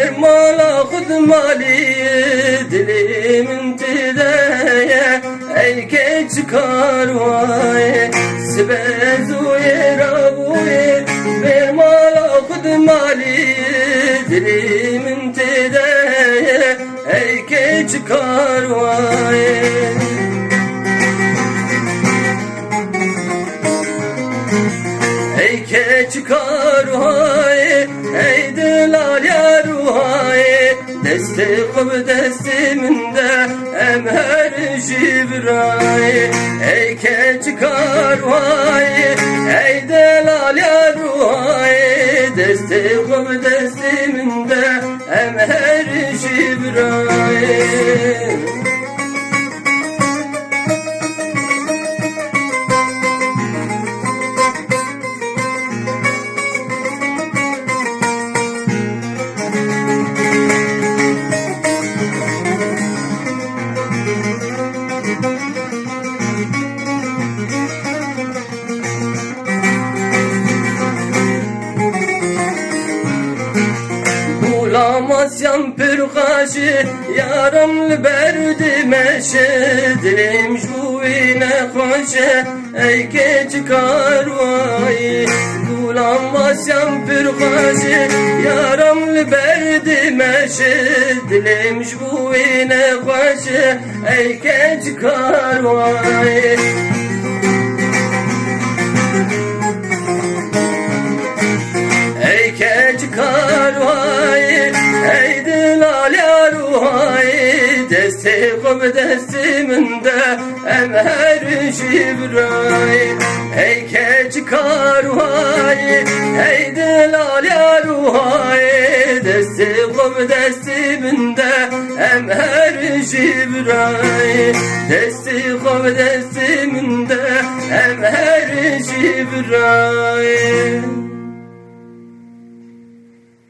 برمالا خود مالی دلیمن تدایه ای که چکار وای سبزوی رابوی برمالا خود مالی دلیمن تدایه ای که چکار وای ای که چکار وای ای دلال یاروهای دست خوب دست من ده ام هر جبرای ای که چکار وای ای دلال یاروهای دست خوب دست من ده ام هر جبرای Bulamazsam pürkaşı yarım liberdi meşe dilim juvine hoşe ey ki çıkar vay bulamazsam pürkaşı yarım liberdi meşe dilim juvine hoşe ey ki çıkar vay ey ki çıkar vay ey dilal yaruhay desti خوب desti من de em her jibray ey ke çıkar vay ey dilal yaruhay desti خوب desti من de em her jibray desti خوب desti من de em her jibray